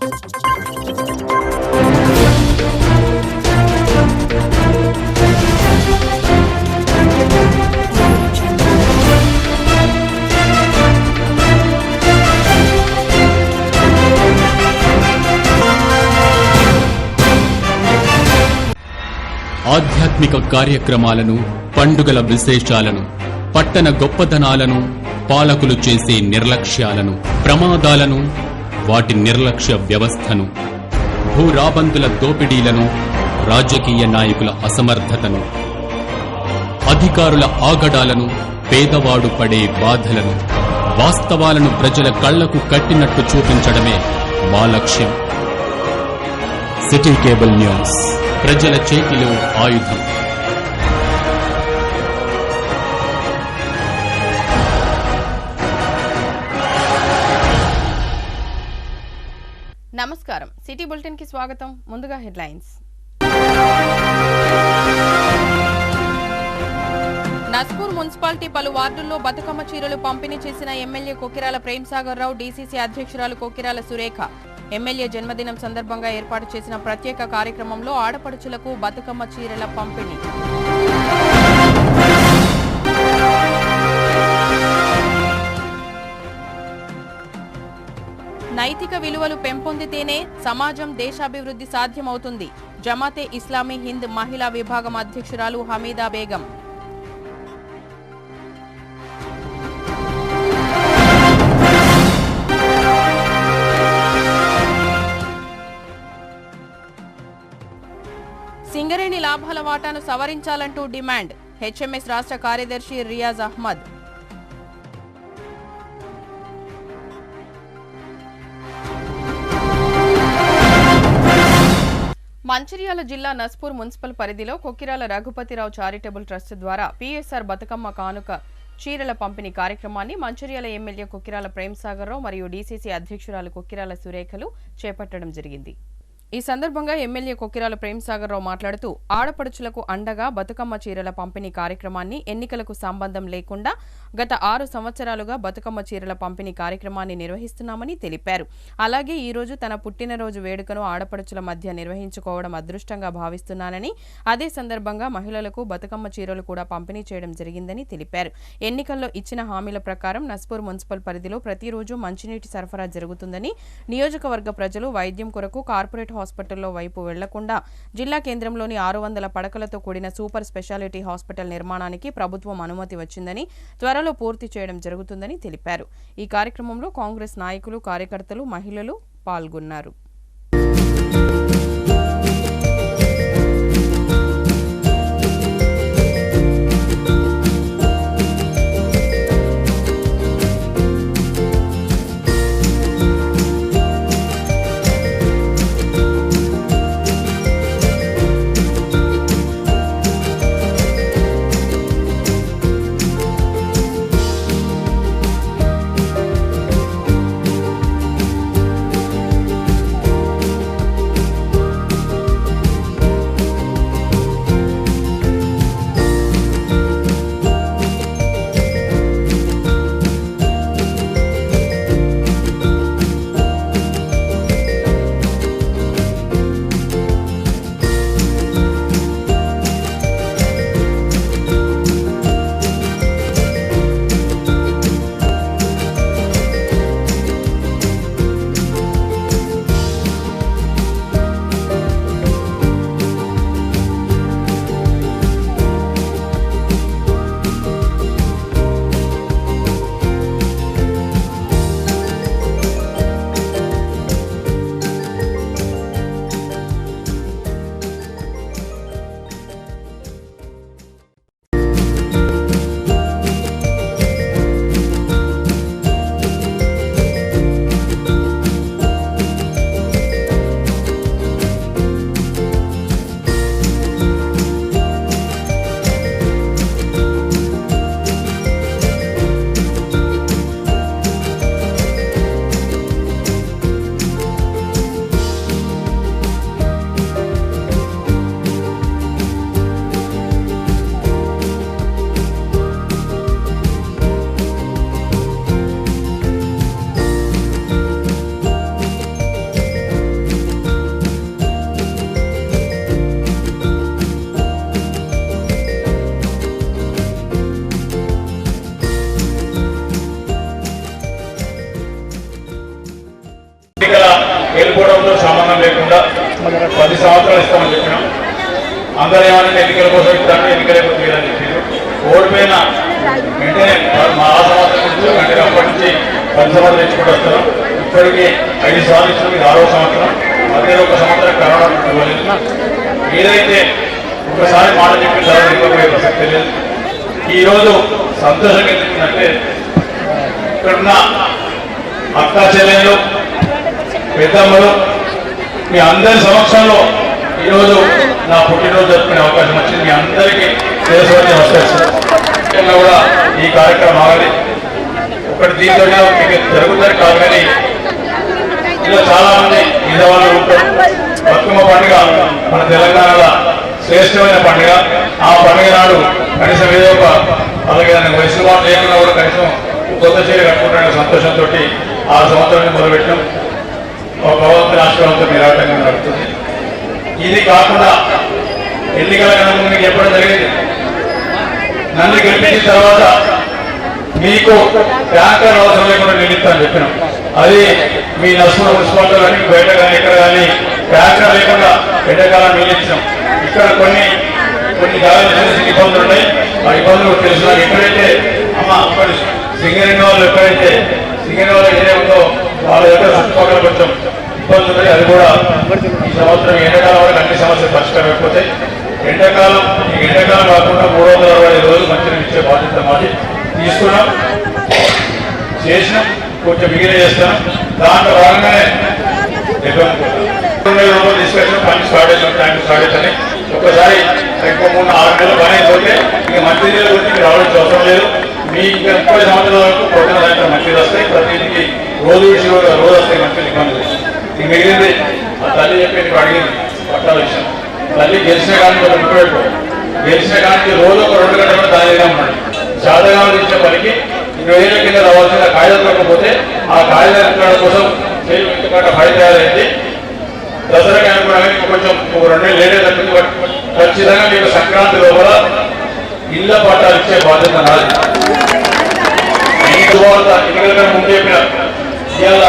ఆధ్యాత్మిక కార్యక్రమాలను, పండుగల విశేషాలను, పట్టణ గొప్పతనాలను, పాలకులు చేసే నిర్లక్ష్యాలను, ప్రమాదాలను, వాటి నిర్లక్ష్య వ్యవస్థను, భూరాబందుల దోపిడీలను, రాజకీయ నాయకుల అసమర్థతను, అధికారుల ఆగడాలను, పేదవాడు పడే బాధలను, వాస్తవాలను ప్రజల కళ్లకు కట్టినట్టు చూపించడమే మా లక్ష్యం. సిటీ కేబుల్ న్యూస్, ప్రజల చేతిలో ఆయుధం. నమస్కారం, సిటీ బులెటిన్ కి స్వాగతం. ముందుగా హెడ్లైన్స్. నస్పూర్ మున్సిపాలిటీ పలు వార్డుల్లో బతుకమ్మ చీరలు పంపిణీ చేసిన ఎమ్మెల్యే కొక్కిరాల ప్రేమ్సాగర్ రావు, డీసీసీ అధ్యక్షురాలు కొక్కిరాల సురేఖ. ఎమ్మెల్యే జన్మదినం సందర్భంగా ఏర్పాటు చేసిన ప్రత్యేక కార్యక్రమంలో ఆడపడుచులకు బతుకమ్మ చీరల పంపిణీ. నైతిక విలువలు పెంపొందితేనే సమాజం, దేశాభివృద్ధి సాధ్యమవుతుంది. జమాతే ఇస్లామీ హింద్ మహిళా విభాగం అధ్యక్షురాలు హమీదా బేగం. సింగరేణి లాభాల వాటాను సవరించాలంటూ డిమాండ్. హెచ్ఎంఎస్ రాష్ట్ర కార్యదర్శి రియాజ్ అహ్మద్. మంచిర్యాల జిల్లా నస్పూర్ మున్సిపల్ పరిధిలో కొక్కిరాల రఘుపతిరావు చారిటబుల్ ట్రస్ట్ ద్వారా పిఎస్ఆర్ బతుకమ్మ కానుక చీరల పంపిణీ కార్యక్రమాన్ని మంచిర్యాల ఎమ్మెల్యే కొక్కిరాల ప్రేమ్సాగర్ రావు మరియు డీసీసీ అధ్యక్షురాలు కొక్కిరాల సురేఖలు చేపట్టడం జరిగింది. ఈ సందర్భంగా ఎమ్మెల్యే కొక్కిరాల ప్రేమ్సాగర్ రావు మాట్లాడుతూ ఆడపడుచులకు అండగా బతుకమ్మ చీరల పంపిణీ కార్యక్రమాన్ని ఎన్నికలకు సంబంధం లేకుండా గత 6 సంవత్సరాలుగా బతుకమ్మ చీరల పంపిణీ కార్యక్రమాన్ని నిర్వహిస్తున్నామని తెలిపారు. అలాగే ఈ రోజు తన పుట్టినరోజు వేడుకను ఆడపడుచుల మధ్య నిర్వహించుకోవడం అదృష్టంగా భావిస్తున్నానని, అదే సందర్భంగా మహిళలకు బతుకమ్మ చీరలు కూడా పంపిణీ చేయడం జరిగిందని తెలిపారు. ఎన్నికల్లో ఇచ్చిన హామీల ప్రకారం నస్పూర్ మున్సిపల్ పరిధిలో ప్రతిరోజు మంచినీటి సరఫరా జరుగుతుందని, నియోజకవర్గ ప్రజలు వైద్యం కొరకు కార్పొరేట్ హాస్పిటల్లో వైపు వెళ్లకుండా జిల్లా కేంద్రంలోని 600 పడకలతో కూడిన సూపర్ స్పెషాలిటీ హాస్పిటల్ నిర్మాణానికి ప్రభుత్వం అనుమతి వచ్చిందని, త్వరలో పూర్తి చేయడం జరుగుతుందని తెలిపారు. ఈ కార్యక్రమంలో కాంగ్రెస్ నాయకులు, కార్యకర్తలు, మహిళలు పాల్గొన్నారు. గెలుపోవడంతో సంబంధం లేకుండా 10 సంవత్సరాలు ఇస్తామని చెప్పినాం. అందరూ ఏమన్నా ఎన్నికల కోసం ఇస్తాను, ఎన్నికలే తీయాలని చెప్పారు. ఓడిపోయిన వెంటనే మా ఆ సంవత్సరం నుంచి వెంటనే అప్పటి నుంచి 10 సంవత్సరాలు ఇచ్చుకుంటూ వస్తున్నాం. ఇప్పటికీ 5 సార్లు ఇచ్చిన ఇది 6వ సంవత్సరం. మధ్యలో 1 సంవత్సరం కరోనా ఇవ్వలేదు. ఏదైతే ఒకసారి మాట చెప్పిన తర్వాత ఇవ్వబోయే ప్రసక్తి లేదు. ఈరోజు సంతోషం ఎందుకంటే ఇక్కడున్న అక్క చెల్లెలు పెద్దమ్మలు మీ అందరి సమక్షంలో ఈరోజు నా పుట్టినరోజు జరుపుకునే అవకాశం వచ్చింది. మీ అందరికీ శిరస్సు నమస్కరిస్తున్నాను. కూడా ఈ కార్యక్రమం ఆగలి ఒకటి దీంతో మీకు జరుగుతుంది కాదు, కానీ ఇలా చాలా మంది విధవాళ్ళు ఉంటారు. బతుకమ్మ పండుగ మన తెలంగాణలో శ్రేష్టమైన పండుగ. ఆ పండుగ నాడు కనీసం ఏదో ఒక అలాగే వయసుబాటు లేకుండా కూడా కనీసం కొత్త చీర కట్టుకుంటున్న సంతోషంతో 6 సంవత్సరాన్ని మొదలుపెట్టాం. ఒక భగవంతుని ఆశీర్వాదంతో నిరాటంగా నడుస్తుంది. ఇది కాకుండా ఎన్నికల కన్నా ముందు మీకు చెప్పడం జరిగింది, నన్ను గెలిపించిన తర్వాత మీకు ట్యాంకర్ అవసరం లేకుండా నిలుస్తాను చెప్పినాం. అది మీ నర్సూరు మున్సిపాలిటీ కానీ బయట కానీ ఇక్కడ కానీ ట్యాంకర్ లేకుండా ఎండాకాలం నిలిచాం. ఇక్కడ కొన్ని జాగ్రత్త ఇబ్బందులు ఉన్నాయి. ఆ ఇబ్బందులు తెలుసు. ఎక్కడైతే అక్కడి సింగరేణి వాళ్ళు ఎక్కడైతే సింగరేణి వాళ్ళు ఏదైతే ఉందో వాళ్ళ దగ్గర చుట్టుపక్కల కొంచెం ఇబ్బంది ఉన్నాయి. అది కూడా ఈ సంవత్సరం ఎండాకాలం వరకు అన్ని సమస్యలు పరిష్కారం అయిపోతే ఎండాకాలం కాకుండా 365 రోజులు మంచిగా ఇచ్చే బాధ్యత మాది తీసుకున్నాం, చేసినాం. కొంచెం మిగిలిన చేస్తాం. దాంట్లో భాగంగానే 70 రూపాయలు తీసుకొచ్చిన పని స్టార్ట్ అవుతాం. టైం స్టార్ట్ అవుతుంది. ఒక్కసారి ఇంకో 3-6 నెలలు పని అయిపోతే ఇంకా మంచి నీళ్ళ గురించి మీరు ఆలోచించే అవసరం లేదు. మీ ఇంకా 30 సంవత్సరాల వరకు పొద్దున సాయంత్రం మంచిది వస్తాయి. ప్రతిదీకి రోజు వస్తాయి మంచిది ఇబ్బంది. ఇంక మిగిలింది ఆ తల్లి చెప్పి అడిగింది పట్టాల విషయం. తల్లి గెలిచిన కానీ గెలిచిన కానీ రోజు ఒక 2 గంటలు దానిగా ఉన్నాడు. శాతగాలు ఇచ్చే పనికి 20 ఏళ్ళ కింద రావాల్సిన కాగితాలు లేకపోతే ఆ కాగితాల కోసం ఫైల్ తయారైంది. దసరాకి అనుకోవడానికి కొంచెం 2 నెలలు లేట్ అవుతుంది. ఖచ్చితంగా మీకు సంక్రాంతి లోపల ఇళ్ల పట్టాలు ఇచ్చే బాధ్యత నాది. ఎన్నికల కన్నా ముందు చెప్పిన ఇవాళ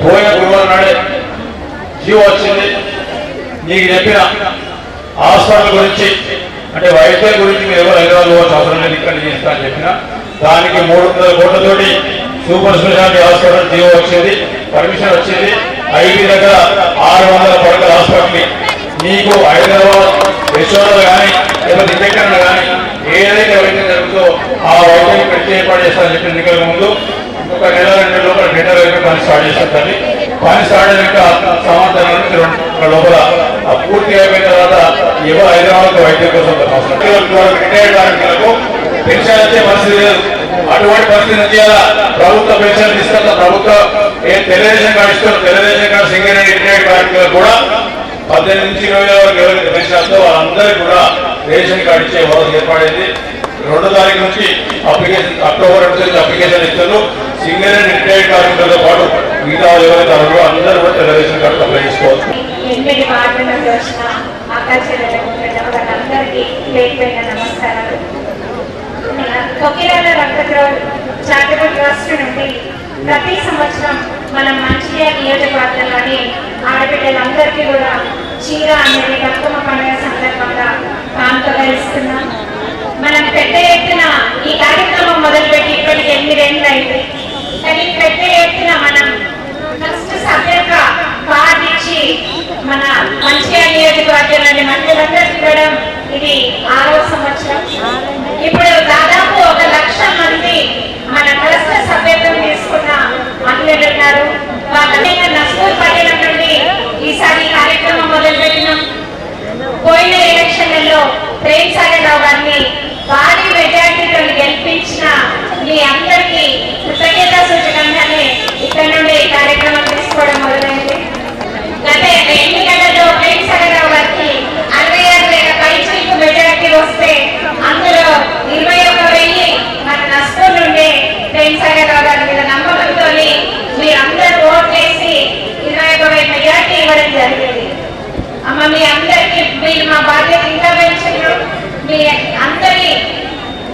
పోయిన గురువారం నాడే జీవో వచ్చింది. నీకు చెప్పిన హాస్పిటల్ గురించి అంటే వైద్యం గురించి మీరు ఎవరు హైదరాబాద్ పోవాల్సిన అవసరం లేదు, ఇక్కడ చేస్తా అని చెప్పిన దానికి 300 కోట్లతోటి సూపర్ స్పెషాలిటీ హాస్పిటల్ జీవో వచ్చింది, పర్మిషన్ వచ్చింది. 5 దగ్గర 600 పడకల హాస్పిటల్ మీకు హైదరాబాద్ యశోదలు కానీ లేకపోతే ఇంకెక్కడ కానీ ఏదైతే వైద్యం జరుగుతుందో ఆ వైద్యం పెట్టి ఏర్పాటు చేస్తారని చెప్పి ఎన్నికల ముందు ఇంకొక 1-2 నెలల లోపల టెండర్ అయిపోయి పని స్టార్ట్ చేస్తుంది. పని స్టార్ట్ అయినాక సంవత్సరం నుంచి 2 నెలల లోపల పూర్తి అయిపోయిన తర్వాత ఎవరు హైదరాబాద్ వైద్యం కోసం రిటైర్డ్ కార్మికులకు పెన్షన్ వచ్చే పరిస్థితి లేదు. అటువంటి పరిస్థితి నుంచి ప్రభుత్వ పెన్షన్ తీసుకుంటే ప్రభుత్వం తెలుగుదేశం కార్డు ఇస్తున్నారు. తెలుగుదేశం కార్డు సింగరేణి రిటైర్డ్ కార్మికులకు కూడా 18 నుంచి 20 వరకు ఎవరైతే పెన్షన్తో వాళ్ళందరికీ కూడా రేషన్ కార్డు ఇచ్చే వ్యవస్థ ఏర్పడింది. 2వ తారీఖు నుంచి అక్టోబర్ నుంచి అప్లికేషన్ ఇస్తున్నారు. సింగరేణి రిటైర్డ్ కార్మికులతో పాటు మిగతా ఎవరైతే అందరూ కూడా తెలుగుదేశం కార్డు అప్లై చేసుకోవచ్చు. కొకిరాల రక్తద్రవ చారిటబుల్ ట్రస్ట్ నుండి ప్రతి సంవత్సరం మనం మంచిర్యాల నియోజకవర్గంలోని ఆడబిడ్డలందరికీ కూడా చీర అనేది బతుకమ్మ పండుగ సందర్భంగా కానుకగా ఇస్తున్నాం. మనం పెద్ద ఎత్తున ఈ కార్యక్రమం మొదలుపెట్టి ఇప్పటికి 8 ఏళ్ళు అయింది. కానీ పెద్ద ఎత్తున మనం ఫస్ట్ సభ్యత కార్డు ఇచ్చి మన మంచిర్యాల నియోజకవర్గంలోని మహిళలందరికీ ఇవ్వడం ఇది 6వ సంవత్సరం. ఇప్పుడు దాదాపు 1,00,000 మంది మన ట్రస్ట్ సభ్యత్వం తీసుకున్న మహిళలు ఉన్నారు. వాళ్ళ నస్పూర్ పట్టణం నుండి ఈసారి కార్యక్రమం మొదలుపెట్టినాం. పోయిన ఎలక్షన్లలో ప్రేమ్ సాగర్ రావు గారిని భారీ మెజార్టీతో గెలిపించిన మీ అందరికీ కృతజ్ఞత సూచకంగానే ఇక్కడ నుండి ఈ కార్యక్రమం తీసుకోవడం మొదలైంది. గత ఎన్నికలలో ప్రేమ్ సాగర్ రావు గారికి 66,000 పైచిలకు మెజార్టీ వస్తే అందులో 21,000 మన నస్పూర్ నుండి ప్రేమ్ సాగర్ రావు గారి మీద నమ్మకంతో మీరందరూ ఓట్లేసి 21,000 మెజార్టీ ఇవ్వడం జరిగింది. అమ్మ మీ అందరికీ మీరు మా బాధ్యత ఇంకా పెంచారు. మీ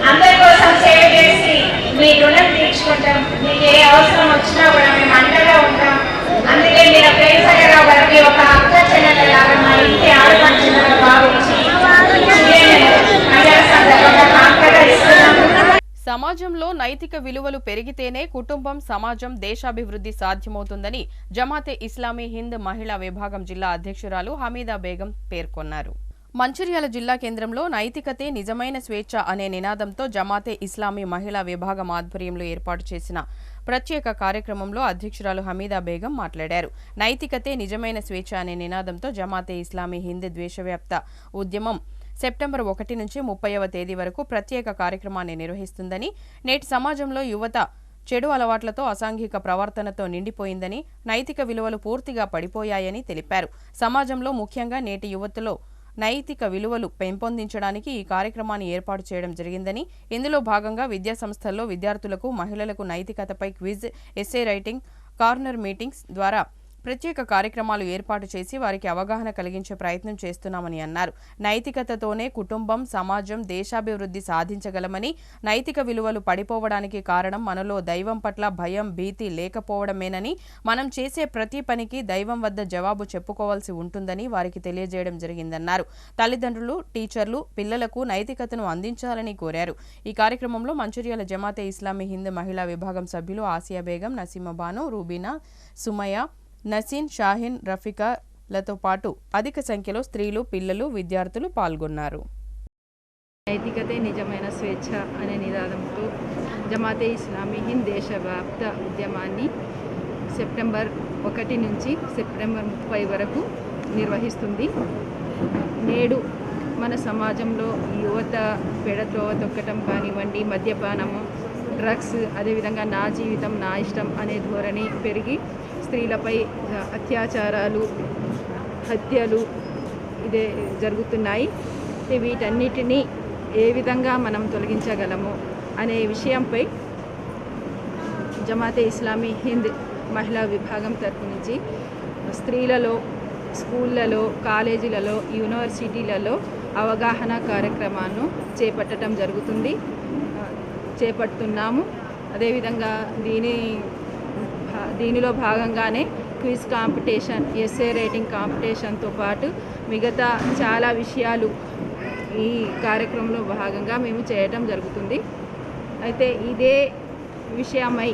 అందరి కోసం సేవ చేసి మీ రుణం తీర్చుకుంటాం. మీకు ఏ అవసరం వచ్చినా కూడా మేము అండగా ఉంటాం. అందుకే మీరు నైతిక విలువలు పెరిగితేనే కుటుంబం, సమాజం, దేశాభివృద్ధి సాధ్యమవుతుందని జమాతే ఇస్లామీ హింద్ మహిళా విభాగం జిల్లా అధ్యక్షురాలు హమీదా బేగం పేర్కొన్నారు. మంచిర్యాల జిల్లా కేంద్రంలో నైతికతే నిజమైన స్వేచ్ఛ అనే నినాదంతో జమాతే ఇస్లామీ మహిళా విభాగం ఆధ్వర్యంలో ఏర్పాటు చేసిన ప్రత్యేక కార్యక్రమంలో అధ్యక్షురాలు హమీదా బేగం మాట్లాడారు. నైతికతే నిజమైన స్వేచ్ఛ అనే నినాదంతో జమాతే ఇస్లామీ హింద్ దేశవ్యాప్త ఉద్యమం సెప్టెంబర్ 1 నుంచి 30వ తేదీ వరకు ప్రత్యేక కార్యక్రమాన్ని నిర్వహిస్తుందని, నేటి సమాజంలో యువత చెడు అలవాట్లతో, అసాంఘిక ప్రవర్తనతో నిండిపోయిందని, నైతిక విలువలు పూర్తిగా పడిపోయాయని తెలిపారు. సమాజంలో ముఖ్యంగా నేటి యువతలో నైతిక విలువలు పెంపొందించడానికి ఈ కార్యక్రమాన్ని ఏర్పాటు చేయడం జరిగిందని, ఇందులో భాగంగా విద్యాసంస్థల్లో విద్యార్థులకు, మహిళలకు నైతికతపై quiz, essay writing, corner meetings ద్వారా ప్రత్యేక కార్యక్రమాలు ఏర్పాటు చేసి వారికి అవగాహన కలిగించే ప్రయత్నం చేస్తున్నామని అన్నారు. నైతికతతోనే కుటుంబం, సమాజం, దేశాభివృద్ధి సాధించగలమని, నైతిక విలువలు పడిపోవడానికి కారణం మనలో దైవం పట్ల భయం, భీతి లేకపోవడమేనని, మనం చేసే ప్రతి పనికి దైవం వద్ద జవాబు చెప్పుకోవాల్సి ఉంటుందని వారికి తెలియజేయడం జరిగిందన్నారు. తల్లిదండ్రులు, టీచర్లు పిల్లలకు నైతికతను అందించాలని కోరారు. ఈ కార్యక్రమంలో మంచిర్యాల జమాతే ఇస్లామీ హింద్ మహిళా విభాగం సభ్యులు ఆసియా బేగం, నసీమా బాను, రూబీనా, సుమయ్య, నసీన్, షాహీన్, రఫీకాలతో పాటు అధిక సంఖ్యలో స్త్రీలు, పిల్లలు, విద్యార్థులు పాల్గొన్నారు. నైతికతే నిజమైన స్వేచ్ఛ అనే నినాదంతో జమాతే ఇస్లామీ హింద్ దేశవ్యాప్త ఉద్యమాన్ని సెప్టెంబర్ 1 నుంచి సెప్టెంబర్ 30 వరకు నిర్వహిస్తుంది. నేడు మన సమాజంలో యువత పెడత్రోవ తొక్కటం కానివ్వండి, మద్యపానము, డ్రగ్స్, అదేవిధంగా నా జీవితం నా ఇష్టం అనే ధోరణి పెరిగి స్త్రీలపై అత్యాచారాలు, హత్యలు ఇదే జరుగుతున్నాయి. వీటన్నిటినీ ఏ విధంగా మనం తొలగించగలము అనే విషయంపై జమాతే ఇస్లామీ హింద్ మహిళా విభాగం తరఫు నుంచి స్త్రీలలో, స్కూళ్ళలో, కాలేజీలలో, యూనివర్సిటీలలో అవగాహన కార్యక్రమాలను చేపడుతున్నాము. అదేవిధంగా దీనిలో భాగంగానే క్విజ్ కాంపిటీషన్, ఎస్ఏ రైటింగ్ కాంపిటీషన్తో పాటు మిగతా చాలా విషయాలు ఈ కార్యక్రమంలో భాగంగా మేము చేయటం జరుగుతుంది. అయితే ఇదే విషయమై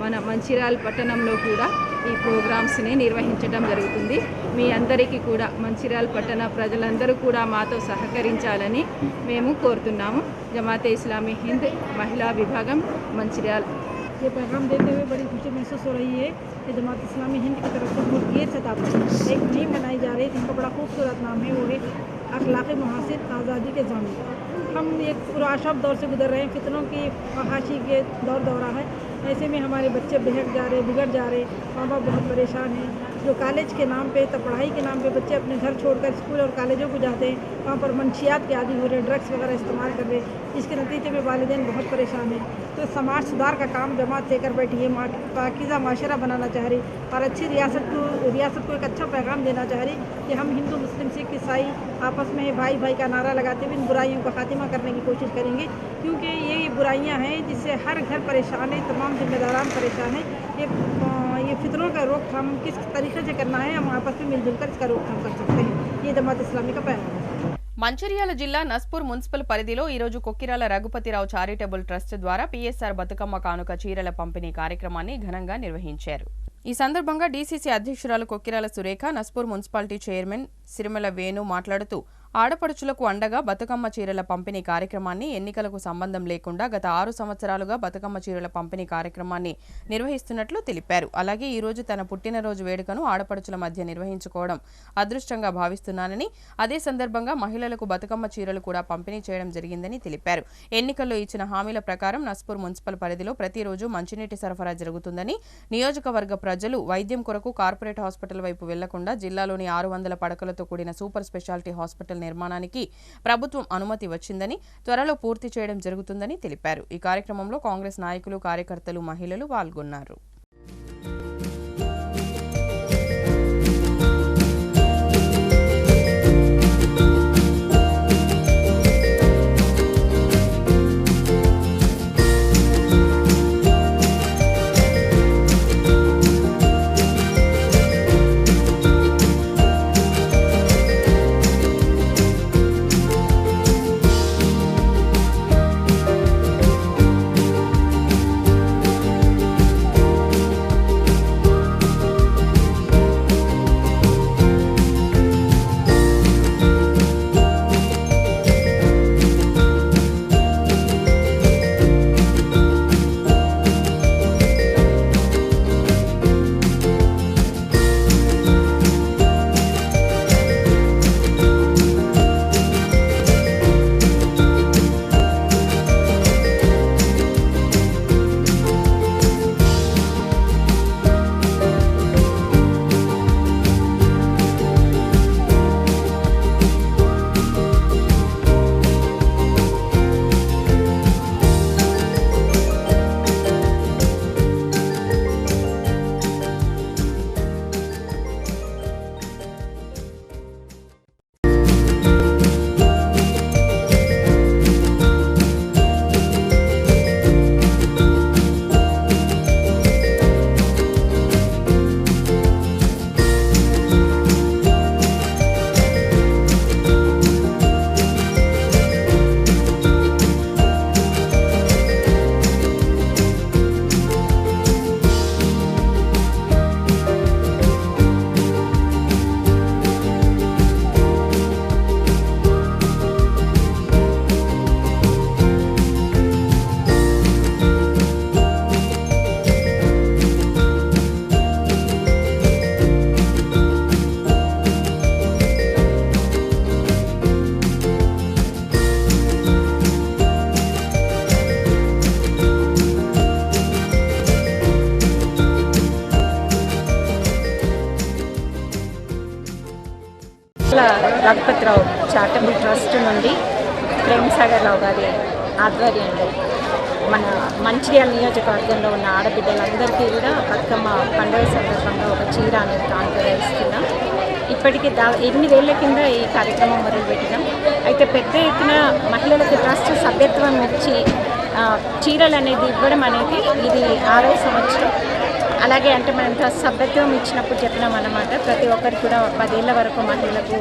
మన మంచిర్యాల పట్టణంలో కూడా ఈ ప్రోగ్రామ్స్ని నిర్వహించడం జరుగుతుంది. మీ అందరికీ కూడా, మంచిర్యాల పట్టణ ప్రజలందరూ కూడా మాతో సహకరించాలని మేము కోరుతున్నాము. జమాతే ఇస్లామీ హింద్ మహిళా విభాగం మంచిర్యాల. ये पैगाम देते हुए बड़ी खुशी महसूस हो रही है कि जमात इस्लामी हिंद की तरफ से मुल्कियत सतह पर एक मुहिम बनाई जा रही है जिनका बड़ा खूबसूरत नाम है, वो है अखलाक़ी मुहासिर आज़ादी के ज़ामिन। हम एक पुराशब दौर से गुजर रहे हैं, फितनों की फहाशी के दौरा है। ऐसे में हमारे बच्चे बहक जा रहे, बिगड़ जा रहे, माँ बाप बहुत परेशान हैं। जो कॉलेज के नाम पे, तो पढ़ाई के नाम पे बच्चे अपने घर छोड़कर स्कूल और कॉलेजों को जाते हैं, वहाँ पर मंशियात के आदी हो रहे, ड्रग्स वगैरह इस्तेमाल कर रहे, जिसके नतीजे में वालिदैन बहुत परेशान हैं। तो समाज सुधार का काम जमात लेकर बैठी है, पाकीज़ा माशरा बनाना चाह रही और अच्छी रियासत को एक अच्छा पैगाम देना चाह रही कि हम हिंदू, मुस्लिम, सिख, ईसाई आपस में भाई भाई का नारा लगाते हुए इन बुराइयों का खात्मा करने की कोशिश करेंगे, क्योंकि ये बुराइयां हैं जिससे हर घर परेशान है, तमाम जिम्मेदारान परेशान हैं। ये फितरों का रोकथाम किस तरीके से करना है, हम आपस में मिलजुल कर इसका रोकथाम कर सकते हैं। ये जमात इस्लामी का पैगाम है. మంచిర్యాల జిల్లా నస్పూర్ మున్సిపల్ పరిధిలో ఈరోజు కొక్కిరాల రఘుపతిరావు చారిటబుల్ ట్రస్ట్ ద్వారా పిఎస్ఆర్ బతుకమ్మ కానుక చీరల పంపిణీ కార్యక్రమాన్ని ఘనంగా నిర్వహించారు. ఈ సందర్భంగా డీసీసీ అధ్యక్షురాలు కొక్కిరాల సురేఖ, నస్పూర్ మున్సిపాలిటీ చైర్మన్ సిరిమల వేణు మాట్లాడుతూ ఆడపడుచులకు అండగా బతుకమ్మ చీరల పంపిణీ కార్యక్రమాన్ని ఎన్నికలకు సంబంధం లేకుండా గత 6 సంవత్సరాలుగా బతుకమ్మ చీరల పంపిణీ కార్యక్రమాన్ని నిర్వహిస్తున్నట్లు తెలిపారు. అలాగే ఈ రోజు తన పుట్టినరోజు వేడుకను ఆడపడుచుల మధ్య నిర్వహించుకోవడం అదృష్టంగా భావిస్తున్నానని, అదే సందర్భంగా మహిళలకు బతుకమ్మ చీరలు కూడా పంపిణీ చేయడం జరిగిందని తెలిపారు. ఎన్నికల్లో ఇచ్చిన హామీల ప్రకారం నస్పూర్ మున్సిపల్ పరిధిలో ప్రతిరోజు మంచినీటి సరఫరా జరుగుతుందని, నియోజకవర్గ ప్రజలు వైద్యం కొరకు కార్పొరేట్ హాస్పిటల్ వైపు వెళ్లకుండా జిల్లాలోని 600 పడకలతో కూడిన సూపర్ స్పెషాలిటీ హాస్పిటల్ నిర్మాణానికి ప్రభుత్వం అనుమతి వచ్చిందని, త్వరలో పూర్తి చేయడం జరుగుతుందని తెలిపారు. ఈ కార్యక్రమంలో కాంగ్రెస్ నాయకులు, కార్యకర్తలు, మహిళలు పాల్గొన్నారు. కుకిరాల రఘుపతిరావు చారిటబుల్ ట్రస్ట్ నుండి ప్రేమ్ సాగర్ రావు గారి ఆధ్వర్యంలో మన మంచిర్యాల నియోజకవర్గంలో ఉన్న ఆడబిడ్డలందరికీ కూడా బతుకమ్మ పండుగ సందర్భంగా ఒక చీర అనేది కానుకగా ఇస్తున్నాం. ఇప్పటికీ 8 ఏళ్ల కింద ఈ కార్యక్రమం మొదలుపెట్టినాం. అయితే పెద్ద ఎత్తున మహిళలకు ట్రస్ట్ సభ్యత్వం ఇచ్చి చీరలు అనేది ఇవ్వడం అనేది ఇది 6వ సంవత్సరం. అలాగే అంటే మనం ట్రస్ట్ సభ్యత్వం ఇచ్చినప్పుడు చెప్పినాం అన్నమాట, ప్రతి ఒక్కరికి కూడా 10 ఏళ్ల వరకు మహిళలకు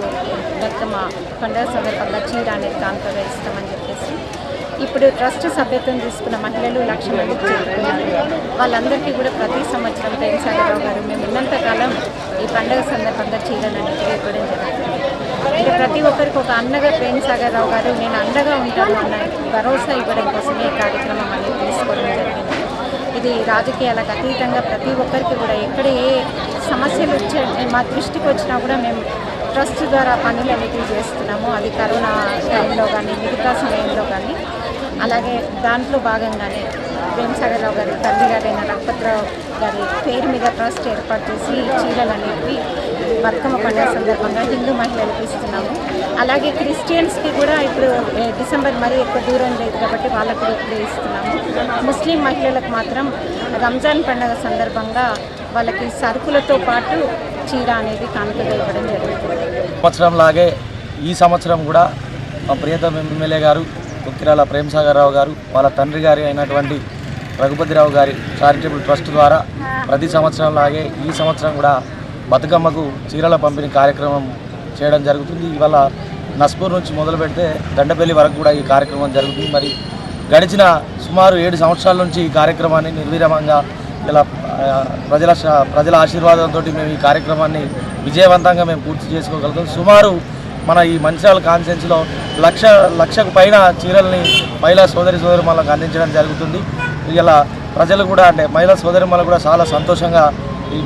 బతుకమ్మ పండుగ సందర్భంగా చీర అనేది కానుకగా ఇస్తామని చెప్పేసి ఇప్పుడు ట్రస్ట్ సభ్యత్వం తీసుకున్న మహిళలు 1,00,000 మందికి చేరుకున్నారు. వాళ్ళందరికీ కూడా ప్రతి సంవత్సరం ప్రేమ్ సాగర్ రావు గారు మేము ఉన్నంతకాలం ఈ పండుగ సందర్భంగా చీరలు అనేది ఇవ్వడం జరుగుతుంది. అంటే ప్రతి ఒక్కరికి ఒక అన్నగా ప్రేమ్ సాగర్ రావు గారు నేను అండగా ఉంటాను అన్న భరోసా ఇవ్వడం కోసమే ఈ కార్యక్రమం అనేది తీసుకోవడం జరిగింది. ఇది రాజకీయాలకు అతీతంగా ప్రతి ఒక్కరికి కూడా ఎక్కడ ఏ సమస్యలు మా దృష్టికి వచ్చినా కూడా మేము ట్రస్ట్ ద్వారా పనులు అనేవి చేస్తున్నాము. అది కరోనా టైంలో కానీ మిగతా సమయంలో కానీ. అలాగే దాంట్లో భాగంగానే ప్రేమ్ సాగర్ రావు గారి తండ్రి గారైన రఘుపతిరావు గారి పేరు మీద ట్రస్ట్ ఏర్పాటు చేసి చీరలు అనేవి బతుకమ్మ పండుగ సందర్భంగా హిందూ మహిళలకు ఇస్తున్నాము. అలాగే క్రిస్టియన్స్కి కూడా ఇప్పుడు డిసెంబర్ మరీ ఎక్కువ దూరం లేదు కాబట్టి వాళ్ళకు కూడా ఇప్పుడే ఇస్తున్నాము. ముస్లిం మహిళలకు మాత్రం రంజాన్ పండుగ సందర్భంగా వాళ్ళకి సరుకులతో పాటు చీర అనేది కానుకగా ఇవ్వడం జరుగుతుంది. సంవత్సరంలాగే ఈ సంవత్సరం కూడా మా ప్రియతమ ఎమ్మెల్యే గారు కుకిరాల ప్రేమ్ సాగర్ రావు గారు వాళ్ళ తండ్రి గారి అయినటువంటి రఘుపతిరావు గారి చారిటబుల్ ట్రస్ట్ ద్వారా ప్రతి సంవత్సరంలాగే ఈ సంవత్సరం కూడా బతుకమ్మకు చీరల పంపిణీ కార్యక్రమం చేయడం జరుగుతుంది. ఇవాళ నస్పూర్ నుంచి మొదలు పెడితే దండపల్లి వరకు కూడా ఈ కార్యక్రమం జరుగుతుంది. మరి గడిచిన సుమారు 7 సంవత్సరాల నుంచి ఈ కార్యక్రమాన్ని నిర్విరామంగా ఇలా ప్రజల ఆశీర్వాదంతో మేము ఈ కార్యక్రమాన్ని విజయవంతంగా మేము పూర్తి చేసుకోగలుగుతాం. సుమారు మన ఈ మంచిర్యాల కాన్స్టిట్యున్సీలో లక్షకు పైన చీరల్ని మహిళా సోదరులకు అందించడం జరుగుతుంది. ఇలా ప్రజలు కూడా అంటే మహిళా సోదరిమణులు కూడా చాలా సంతోషంగా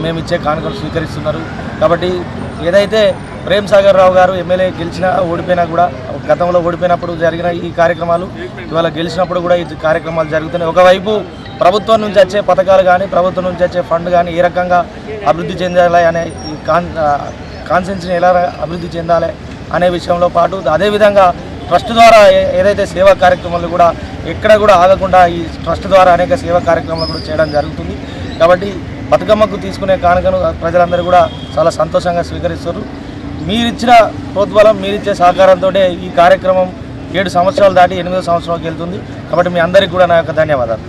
మేము ఇచ్చే కానుకలు స్వీకరిస్తున్నారు. కాబట్టి ఏదైతే ప్రేమ్ సాగర్ రావు గారు ఎమ్మెల్యే గెలిచినా ఓడిపోయినా కూడా గతంలో ఓడిపోయినప్పుడు జరిగిన ఈ కార్యక్రమాలు ఇవాళ గెలిచినప్పుడు కూడా ఈ కార్యక్రమాలు జరుగుతున్నాయి. ఒకవైపు ప్రభుత్వం నుంచి వచ్చే పథకాలు కానీ ప్రభుత్వం నుంచి వచ్చే ఫండ్ కానీ ఏ రకంగా అభివృద్ధి చెందాలి అనే ఈ కాన్స్టిట్యున్సీని ఎలా అభివృద్ధి చెందాలి అనే విషయంలో పాటు అదేవిధంగా ట్రస్ట్ ద్వారా ఏదైతే సేవా కార్యక్రమాలు కూడా ఎక్కడ కూడా ఆగకుండా ఈ ట్రస్ట్ ద్వారా అనేక సేవా కార్యక్రమాలు కూడా చేయడం జరుగుతుంది. కాబట్టి బతుకమ్మకు తీసుకునే కానుకను ప్రజలందరూ కూడా చాలా సంతోషంగా స్వీకరిస్తారు. మీరిచ్చిన ప్రోద్బలం మీరిచ్చే సహకారంతో ఈ కార్యక్రమం 7 సంవత్సరాలు దాటి 8వ సంవత్సరంలోకి వెళ్తుంది. కాబట్టి మీ అందరికీ కూడా నా యొక్క ధన్యవాదాలు.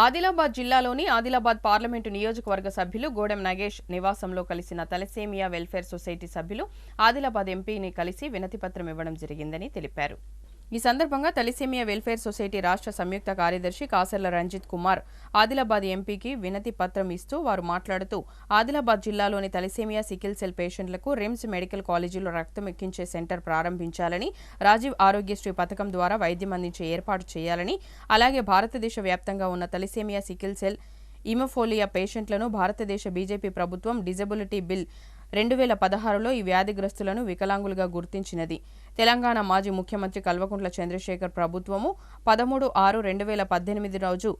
ఆదిలాబాద్ జిల్లాలోని ఆదిలాబాద్ పార్లమెంటు నియోజకవర్గ సభ్యులు గోడెం నగేష్ నివాసంలో కలిసిన తలసేమియా వెల్ఫేర్ సొసైటీ సభ్యులు ఆదిలాబాద్ ఎంపీని కలిసి వినతిపత్రం ఇవ్వడం జరిగిందని తెలిపారు. ఈ సందర్భంగా తలసేమియా వెల్ఫేర్ సొసైటీ రాష్ట్ర సంయుక్త కార్యదర్శి కాసర్ల రంజిత్ కుమార్ ఆదిలాబాద్ ఎంపీకి వినతి పత్రం ఇస్తూ వారు మాట్లాడుతూ ఆదిలాబాద్ జిల్లాలోని తలసేమియా సికిల్ సెల్ పేషెంట్లకు రిమ్స్ మెడికల్ కాలేజీలో రక్తం ఎక్కించే సెంటర్ ప్రారంభించాలని, రాజీవ్ ఆరోగ్యశ్రీ పథకం ద్వారా వైద్యం అందించే ఏర్పాటు చేయాలని, అలాగే భారతదేశ వ్యాప్తంగా ఉన్న తలసేమియా సికిల్ సెల్ ఇమోఫోలియా పేషెంట్లను భారతదేశ బీజేపీ ప్రభుత్వం డిజబిలిటీ బిల్ 2016లో ఈ వ్యాధిగ్రస్తులను వికలాంగులుగా గుర్తించినది. తెలంగాణ మాజీ ముఖ్యమంత్రి కల్వకుంట్ల చంద్రశేఖర్ ప్రభుత్వము 13/6/2018 రోజు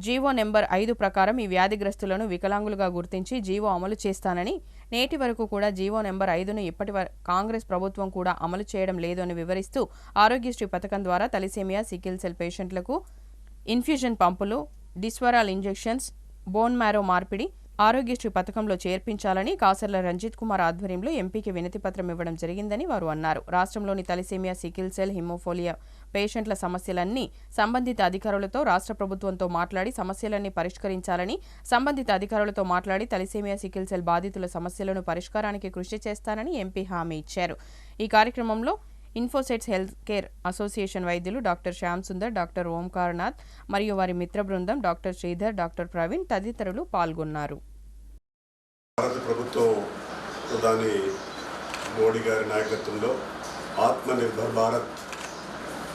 జీవో నెంబర్ 5 ప్రకారం ఈ వ్యాధిగ్రస్తులను వికలాంగులుగా గుర్తించి జీవో అమలు చేస్తానని, నేటి వరకు కూడా జీవో నెంబర్ 5ను ఇప్పటి కాంగ్రెస్ ప్రభుత్వం కూడా అమలు చేయడం లేదు అని వివరిస్తూ ఆరోగ్యశ్రీ పథకం ద్వారా తలసేమియా సికిల్ సెల్ పేషెంట్లకు ఇన్ఫ్యూజన్ పంపులు, డిస్వరాల్ ఇంజెక్షన్స్, బోన్ మ్యారో మార్పిడి ఆరోగ్యశ్రీ పథకంలో చేర్పించాలని కాసర్ల రంజిత్ కుమార్ ఆధ్వర్యంలో ఎంపీకి వినతిపత్రం ఇవ్వడం జరిగిందని వారు అన్నారు. రాష్ట్రంలోని తలసేమియా సికిల్ సెల్ హిమోఫోలియా పేషెంట్ల సమస్యలన్నీ సంబంధిత అధికారులతో రాష్ట్ర ప్రభుత్వంతో మాట్లాడి సమస్యలన్నీ పరిష్కరించాలని, సంబంధిత అధికారులతో మాట్లాడి తలసేమియా సికిల్ సెల్ బాధితుల సమస్యలను పరిష్కారానికి కృషి చేస్తానని ఎంపీ హామీ ఇచ్చారు. ఈ కార్యక్రమంలో ఇన్ఫోసెట్స్ హెల్త్ కేర్ అసోసియేషన్ వైద్యులు డాక్టర్ శ్యామ్ సుందర్, డాక్టర్ ఓంకార్నాథ్ మరియు వారి మిత్ర బృందం డాక్టర్ శ్రీధర్, డాక్టర్ ప్రవీణ్ తదితరులు పాల్గొన్నారు. భారత ప్రభుత్వం ప్రధాని మోడీ గారి నాయకత్వంలో ఆత్మనిర్భర్ భారత్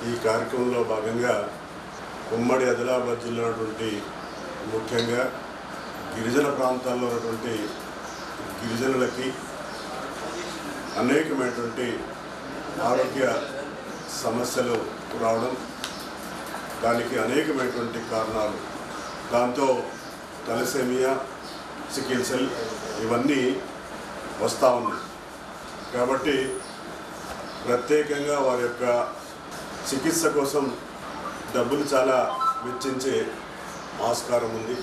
ఈ కార్యక్రమంలో భాగంగా ఉమ్మడి ఆదిలాబాద్ జిల్లా ఉన్నటువంటి ముఖ్యంగా గిరిజన ప్రాంతాల్లో ఉన్నటువంటి గిరిజనులకి అనేకమైనటువంటి ఆరోగ్య సమస్యలు రావడం, దానికి అనేకమైనటువంటి కారణాలు, దాంతో తలసేమియా సికిల్ సెల్ ఇవన్నీ వస్తూ ఉన్నాయి. కాబట్టి ప్రత్యేకంగా వారి యొక్క చికిత్స కోసం డబ్బులు చాలా వెచ్చించే ఆస్కారం ఉంది.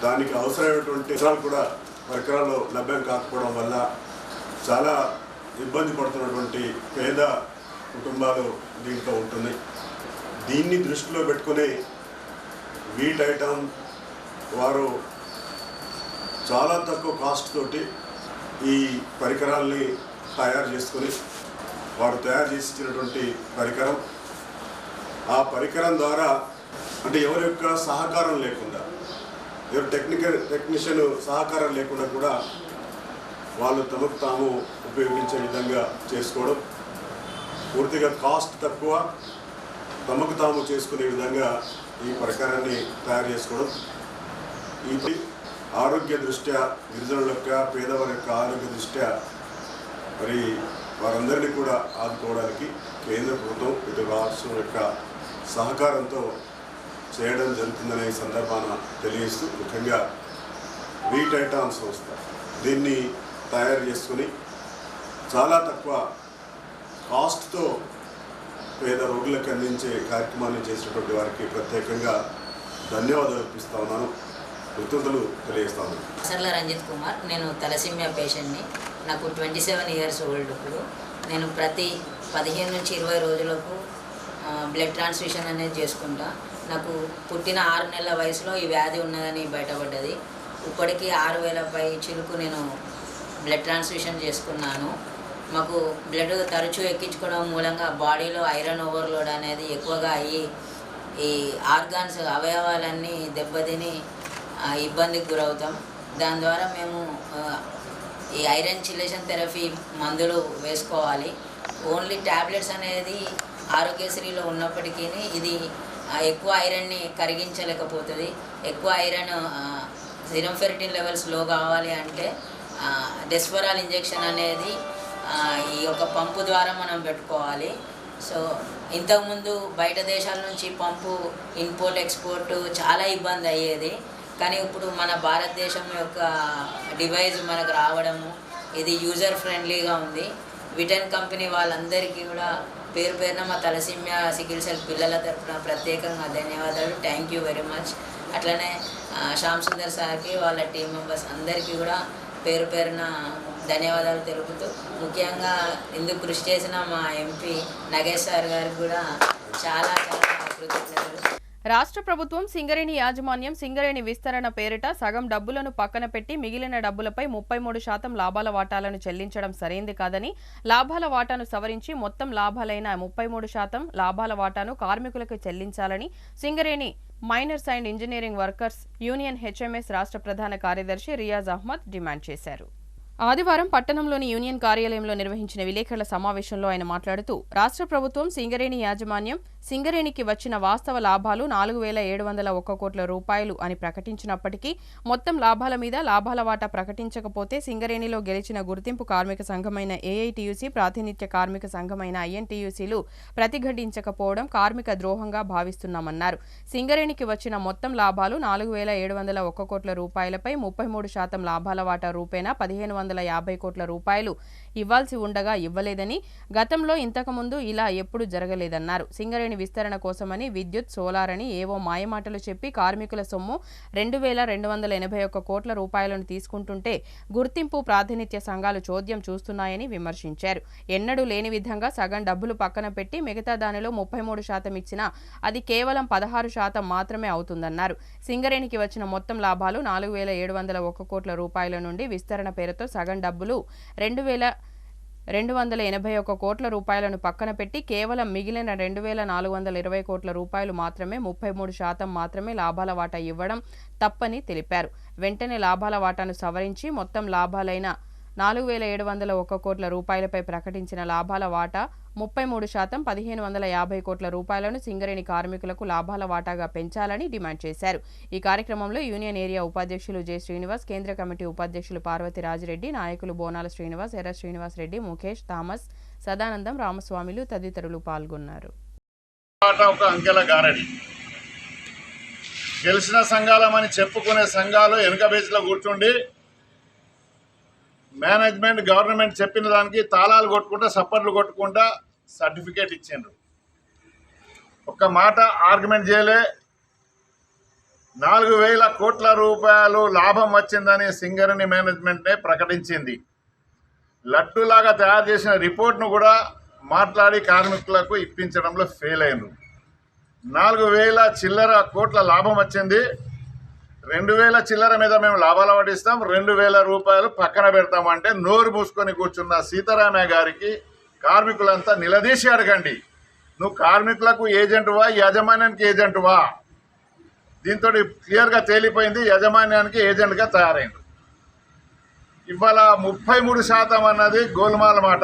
దానికి అవసరమైనటువంటి పరికరాలు లభ్యం కాకపోవడం వల్ల చాలా ఇబ్బంది పడుతున్నటువంటి పేద కుటుంబాలు దీంట్లో ఉంటున్నాయి. దీన్ని దృష్టిలో పెట్టుకుని వీటైటమ్ వారు చాలా తక్కువ కాస్ట్ తోటి ఈ పరికరాల్ని తయారు చేసుకొని వారు తయారు చేసి ఇచ్చినటువంటి పరికరం, ఆ పరికరం ద్వారా అంటే ఎవరి యొక్క సహకారం లేకుండా, ఎవరు టెక్నీషియన్ సహకారం లేకుండా కూడా వాళ్ళు తమకు తాము ఉపయోగించే విధంగా చేసుకోవడం, పూర్తిగా కాస్ట్ తక్కువ తమకు తాము చేసుకునే విధంగా ఈ పరికరాన్ని తయారు చేసుకోవడం, ఈ ఆరోగ్య దృష్ట్యా గిరిజనుల యొక్క పేదవారి యొక్క ఆరోగ్య దృష్ట్యా మరి వారందరినీ కూడా ఆదుకోవడానికి కేంద్ర ప్రభుత్వం ఇటు రాష్ట్రం యొక్క సహకారంతో చేయడం జరుగుతుందనే సందర్భాన తెలియజేస్తూ, ముఖ్యంగా వీటైటామ్ సంస్థ దీన్ని తయారు చేసుకుని చాలా తక్కువ కాస్ట్తో పేద రోగులకు అందించే కార్యక్రమాన్ని చేసినటువంటి వారికి ప్రత్యేకంగా ధన్యవాదాలు అర్పిస్తా ఉన్నాను, కృతజ్ఞతలు తెలియజేస్తా ఉన్నాను. సర్ల రంజిత్ కుమార్, నేను తలసిమియా పేషెంట్ని. నాకు 27 ఇయర్స్ ఓల్డ్. ఇప్పుడు నేను ప్రతి 15 నుంచి 20 రోజులకు బ్లడ్ ట్రాన్స్ఫ్యూషన్ అనేది చేసుకుంటా. నాకు పుట్టిన 6 నెలల వయసులో ఈ వ్యాధి ఉన్నదని బయటపడ్డది. ఇప్పటికీ 6,000 పై చిలుకు నేను బ్లడ్ ట్రాన్స్ఫ్యూషన్ చేసుకున్నాను. మాకు బ్లడ్ తరచూ ఎక్కించుకోవడం మూలంగా బాడీలో ఐరన్ ఓవర్లోడ్ అనేది ఎక్కువగా అయ్యి ఈ ఆర్గాన్స్ అవయవాలన్నీ దెబ్బతిని ఇబ్బందికి గురవుతాం. దాని ద్వారా మేము ఈ ఐరన్ చిలేషన్ థెరపీ మందులు వేసుకోవాలి. ఓన్లీ ట్యాబ్లెట్స్ అనేది ఆరోగ్యశ్రీలో ఉన్నప్పటికీ ఇది ఎక్కువ ఐరన్ని కరిగించలేకపోతుంది. ఎక్కువ ఐరన్ సిరం ఫెరిటిన్ లెవెల్స్ లో కావాలి అంటే డెస్పరాల్ ఇంజెక్షన్ అనేది ఈ యొక్క పంపు ద్వారా మనం పెట్టుకోవాలి. సో ఇంతకుముందు బయట దేశాల నుంచి పంపు ఇంపోర్ట్ ఎక్స్పోర్ట్ చాలా ఇబ్బంది అయ్యేది. కానీ ఇప్పుడు మన భారతదేశం యొక్క డివైస్ మనకు రావడము ఇది యూజర్ ఫ్రెండ్లీగా ఉంది. విటన్ కంపెనీ వాళ్ళందరికీ కూడా పేరు పేరున మా తలసిమియా సికిల్ సెల్ పిల్లల తరఫున ప్రత్యేకంగా ధన్యవాదాలు. Thank you very much. అట్లనే శ్యామ్ సుందర్ సార్కి వాళ్ళ టీం మెంబర్స్ అందరికీ కూడా పేరు పేరున ధన్యవాదాలు తెలుపుతూ, ముఖ్యంగా ఇందుకు కృషి చేసిన మా ఎంపీ నగేష్ సార్ గారికి కూడా చాలా చాలా కృతజ్ఞతలు. రాష్ట్ర ప్రభుత్వం సింగరేణి యాజమాన్యం సింగరేణి విస్తరణ పేరిట సగం డబ్బులను పక్కన పెట్టి మిగిలిన డబ్బులపై 33% లాభాల వాటాలను చెల్లించడం సరైంది కాదని, లాభాల వాటాను సవరించి మొత్తం లాభాలైన 33% లాభాల వాటాను కార్మికులకు చెల్లించాలని Singareni miners and engineering workers union HMS రాష్ట్ర ప్రధాన కార్యదర్శి రియాజ్ అహ్మద్ డిమాండ్ చేశారు. ఆదివారం పట్టణంలోని యూనియన్ కార్యాలయంలో నిర్వహించిన విలేకరుల సమావేశంలో ఆయన మాట్లాడుతూ, రాష్ట్ర ప్రభుత్వం సింగరేణి యాజమాన్యం సింగరేణికి వచ్చిన వాస్తవ లాభాలు 4,701 కోట్ల రూపాయలు అని ప్రకటించినప్పటికీ మొత్తం లాభాల మీద లాభాల వాటా ప్రకటించకపోతే సింగరేణిలో గెలిచిన గుర్తింపు కార్మిక సంఘమైన ఏఐటీయూసీ, ప్రాతినిధ్య కార్మిక సంఘమైన ఐఎన్టీయూసీలు ప్రతిఘటించకపోవడం కార్మిక ద్రోహంగా భావిస్తున్నామన్నారు. సింగరేణికి వచ్చిన మొత్తం లాభాలు 4,701 కోట్ల రూపాయలపై 33% లాభాల వాటా రూపేణా 1,550 కోట్ల రూపాయలు ఇవ్వాల్సి ఉండగా ఇవ్వలేదని, గతంలో ఇంతకుముందు ఇలా ఎప్పుడు జరగలేదన్నారు. సింగరేణి విస్తరణ కోసమని విద్యుత్, సోలార్ అని ఏవో మాయమాటలు చెప్పి కార్మికుల సొమ్ము 2,281 కోట్ల రూపాయలను తీసుకుంటుంటే గుర్తింపు ప్రాతినిధ్య సంఘాలు చోద్యం చూస్తున్నాయని విమర్శించారు. ఎన్నడూ లేని విధంగా సగం డబ్బులు పక్కన పెట్టి మిగతా దానిలో 33% ఇచ్చినా అది కేవలం 16% మాత్రమే అవుతుందన్నారు. సింగరేణికి వచ్చిన మొత్తం లాభాలు 4,701 కోట్ల రూపాయల నుండి విస్తరణ పేరుతో సగం డబ్బులు 2,281 కోట్ల రూపాయలను పక్కన పెట్టి కేవలం మిగిలిన 2,420 కోట్ల రూపాయలు మాత్రమే 33% మాత్రమే లాభాల వాటా ఇవ్వడం తప్పని తెలిపారు. వెంటనే లాభాల వాటాను సవరించి మొత్తం లాభాలైన 4,701 కోట్ల రూపాయలపై ప్రకటించిన లాభాల వాటా 33% 1,550 కోట్ల రూపాయలను సింగరేణి కార్మికులకు లాభాల వాటాగా పెంచాలని డిమాండ్ చేశారు. ఈ కార్యక్రమంలో యూనియన్ ఏరియా ఉపాధ్యక్షులు జె శ్రీనివాస్, కేంద్ర కమిటీ ఉపాధ్యక్షులు పార్వతి రాజిరెడ్డి, నాయకులు బోనాల శ్రీనివాస్, ఎర్ర శ్రీనివాస్ రెడ్డి, ముఖేష్, థామస్, సదానందం, రామస్వామిలు తదితరులు పాల్గొన్నారు. గెలిచిన సంఘాలమని చెప్పుకునే సంఘాలు వెనుక బేచ్లో కూర్చుండి మేనేజ్మెంట్ గవర్నమెంట్ చెప్పిన దానికి తాళాలు కొట్టుకుంటా సప్పర్లు కొట్టుకుంటా సర్టిఫికేట్ ఇచ్చిండ్రు. ఒక్క మాట ఆర్గ్యుమెంట్ చేయలే. 4,000 కోట్ల రూపాయలు లాభం వచ్చిందని సింగరేణి మేనేజ్మెంటే ప్రకటించింది. లడ్డులాగా తయారు చేసిన రిపోర్ట్ను కూడా మాట్లాడి కార్మికులకు ఇప్పించడంలో ఫెయిల్ అయినరు. 4,000 చిల్లర కోట్ల లాభం వచ్చింది. 2,000 చిల్లర మీద మేము లాభాలు పడిస్తాం, 2,000 రూపాయలు పక్కన పెడతామంటే నోరు మూసుకొని కూర్చున్న సీతారామయ్య గారికి కార్మికులంతా నిలదీసి అడగండి, నువ్వు కార్మికులకు ఏజెంటువా యాజమాన్యానికి ఏజెంటువా? దీంతో క్లియర్గా తేలిపోయింది, యాజమాన్యానికి ఏజెంట్గా తయారైంది. ఇవాళ 33% అన్నది గోల్మాల్ మాట.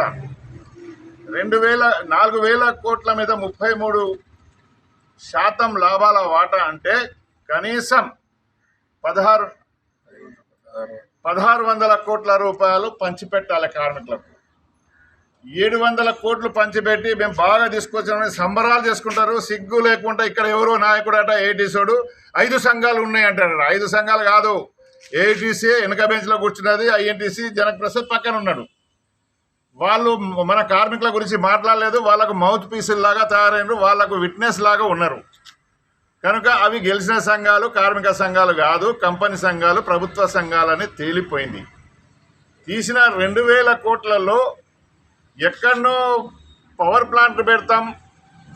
4,000 కోట్ల మీద 33% లాభాల వాటా అంటే కనీసం 1,600 కోట్ల రూపాయలు పంచిపెట్టాలి కార్మికులకు. 700 కోట్లు పంచిపెట్టి మేము బాగా తీసుకొచ్చామని సంబరాలు చేసుకుంటారు. సిగ్గు లేకుండా ఇక్కడ ఎవరో నాయకుడట ఏటీసోడు 5 సంఘాలు ఉన్నాయి అంటాడు. 5 సంఘాలు కాదు, ఏఐటీసీ వెనక బెంచ్లో కూర్చున్నది, ఐఎన్టీసీ జనక్ ప్రసాద్ పక్కన ఉన్నాడు. వాళ్ళు మన కార్మికుల గురించి మాట్లాడలేదు, వాళ్ళకు మౌత్ పీసులు లాగా తయారైనరు, వాళ్ళకు విట్నెస్ లాగా ఉన్నారు. కనుక అవి గెలిచిన సంఘాలు కార్మిక సంఘాలు కాదు, కంపెనీ సంఘాలు, ప్రభుత్వ సంఘాలని తేలిపోయింది. తీసిన 2,000 కోట్లలో ఎక్కడనో పవర్ ప్లాంట్ పెడతాం,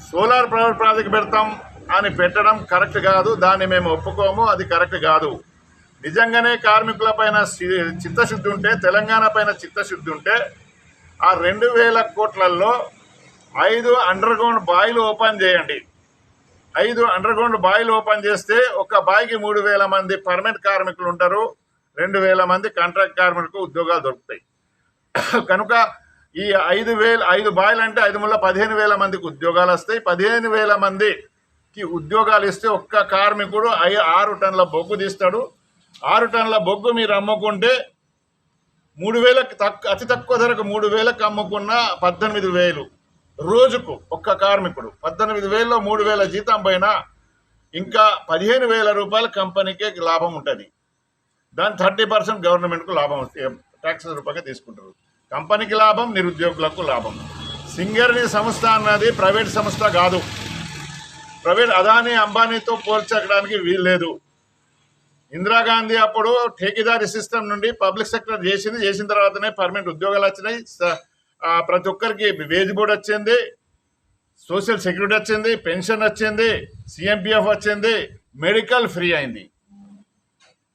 సోలార్ పవర్ ప్రాజెక్ట్ పెడతాం అని పెట్టడం కరెక్ట్ కాదు. దాన్ని మేము ఒప్పుకోము, అది కరెక్ట్ కాదు. నిజంగానే కార్మికుల పైన చిత్తశుద్ధి ఉంటే, తెలంగాణ పైన చిత్తశుద్ధి ఉంటే ఆ 2,000 కోట్లలో 5 అండర్ గ్రౌండ్ బాయిలు ఓపెన్ చేయండి. 5 అండర్ గ్రౌండ్ బాయిలు ఓపెన్ చేస్తే ఒక బాయికి 3,000 మంది పర్మనెంట్ కార్మికులు ఉంటారు, 2,000 మంది కాంట్రాక్ట్ కార్మికులకు ఉద్యోగాలు దొరుకుతాయి. కనుక ఈ 5 బాయిలు అంటే 5 ముళ్ళ 15,000 మందికి ఉద్యోగాలు వస్తాయి. 15,000 మందికి ఉద్యోగాలు ఇస్తే ఒక్క కార్మికుడు 6 టన్నుల బొగ్గు తీస్తాడు. 6 టన్నుల బొగ్గు మీరు అమ్ముకుంటే 3,000 అతి తక్కువ ధరకు 3,000కి అమ్ముకున్న 18,000 రోజుకు ఒక్క కార్మికుడు. 18,000లో 3,000 జీతం పైన ఇంకా 15,000 రూపాయలు కంపెనీకే లాభం ఉంటుంది. దాని 30% గవర్నమెంట్కు లాభం ట్యాక్సెస్ రూపంగా తీసుకుంటారు. కంపెనీకి లాభం, నిరుద్యోగులకు లాభం. సింగరేణి సంస్థ అన్నది ప్రైవేట్ సంస్థ కాదు. ప్రైవేట్ అదానీ అంబానీతో పోల్చడానికి వీల్లేదు. ఇందిరాగాంధీ అప్పుడు ఠేకేదారీ సిస్టమ్ నుండి పబ్లిక్ సెక్టర్ చేసిన తర్వాతనే పర్మనెంట్ ఉద్యోగాలు వచ్చినాయి. ప్రతి ఒక్కరికి వేజ్ బోర్డు వచ్చింది, సోషల్ సెక్యూరిటీ వచ్చింది, పెన్షన్ వచ్చింది, సిఎంపిఎఫ్ వచ్చింది, మెడికల్ ఫ్రీ అయింది.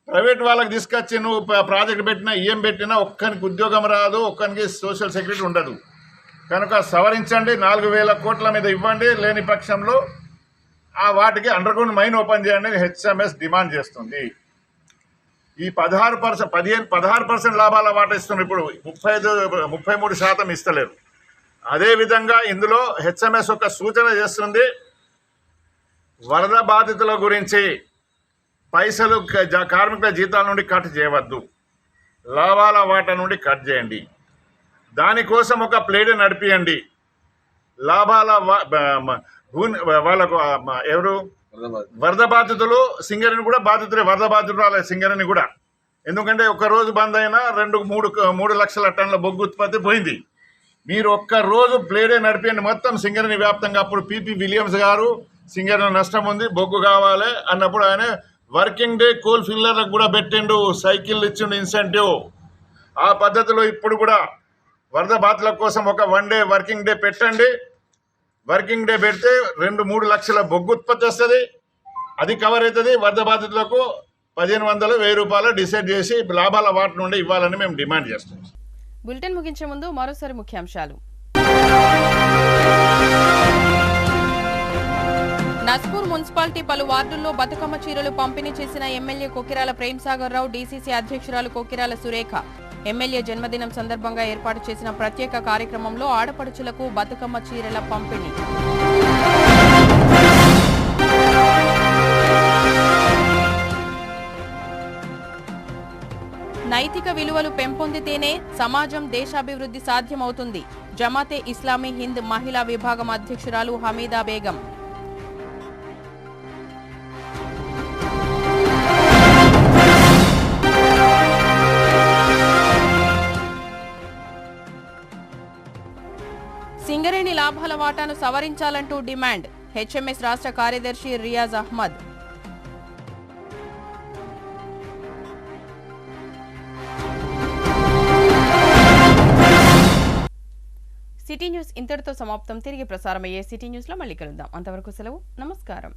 ప్రైవేట్ వాళ్ళకి తీసుకొచ్చి నువ్వు ప్రాజెక్ట్ పెట్టినా ఏం పెట్టినా ఒక్కరికి ఉద్యోగం రాదు, ఒక్కరికి సోషల్ సెక్యూరిటీ ఉండదు. కనుక సవరించండి, 4,000 కోట్ల మీద ఇవ్వండి. లేని పక్షంలో వాటికి అండర్ గ్రౌండ్ మైన్ ఓపెన్ చేయండి హెచ్ఎంఎస్ డిమాండ్ చేస్తుంది. ఈ 16% లాభాల వాటా ఇస్తున్నారు, ఇప్పుడు 33% ఇస్తలేరు. అదేవిధంగా ఇందులో హెచ్ఎంఎస్ ఒక సూచన చేస్తుంది, వరద బాధితుల గురించి పైసలు కార్మికుల జీతాల నుండి కట్ చేయవద్దు, లాభాల వాటా నుండి కట్ చేయండి. దానికోసం ఒక ప్లేడ్ నడిపియండి. లాభాల వాళ్ళకు ఎవరు వరద బాధితులు, సింగరేణి కూడా బాధితులే, వరద బాధితులు సింగరేణి కూడా. ఎందుకంటే ఒక్కరోజు బంద్ అయినా 3 లక్షల టన్నుల బొగ్గు ఉత్పత్తి పోయింది. మీరు ఒక్కరోజు ప్లేడే నడిపియండి మొత్తం సింగరేణి వ్యాప్తంగా. అప్పుడు పిపి విలియమ్స్ గారు సింగరేణి నష్టం ఉంది, బొగ్గు కావాలి అన్నప్పుడు ఆయన వర్కింగ్ డే కోల్ ఫిల్లర్లకు కూడా పెట్టిండు, సైకిల్ ఇచ్చిండు ఇన్సెంటివ్. ఆ పద్ధతిలో ఇప్పుడు కూడా వరద బాధితుల కోసం ఒక 1 డే వర్కింగ్ డే పెట్టండి. వర్కింగ్ డే పెడితే 2-3 లక్షల బొగ్గు ఉత్పత్తి వస్తుంది, అది కవర్ అవుతుంది. వరద బాధితులకు 1,500-1,000 రూపాయలు డిసైడ్ చేసి లాభాల వాటి నుండి ఇవ్వాలని మేము డిమాండ్ చేస్తాం. బులెటిన్ ముగించే ముందు మరోసారి ముఖ్యాంశాలు. నస్పూర్ మున్సిపాలిటీ పలు వార్డుల్లో బతుకమ్మ చీరలు పంపిణీ చేసిన ఎమ్మెల్యే కొకిరాల ప్రేమ్సాగర్ రావు, డీసీసీ అధ్యక్షురాలు కొకిరాల సురేఖ. ఎమ్మెల్యే జన్మదినం సందర్భంగా ఏర్పాటు చేసిన ప్రత్యేక కార్యక్రమంలో ఆడపడుచులకు బతుకమ్మ చీరల పంపిణీ. నైతిక విలువలు పెంపొందితేనే సమాజం దేశాభివృద్ధి సాధ్యమవుతుంది. జమాతే ఇస్లామీ హింద్ మహిళా విభాగం అధ్యక్షురాలు హమీదా బేగం. లాభాల వాటాను సవరించాలంటూ డిమాండ్. హెచ్ఎంఎస్ రాష్ట్ర కార్యదర్శి రియాజ్ అహ్మద్. సిటీ న్యూస్ ఇంతటితో సమాప్తం. తిరిగి ప్రసారమయ్యే సిటీ న్యూస్లో మళ్ళీ కలుద్దాం. అంతవరకు సెలవు. నమస్కారం.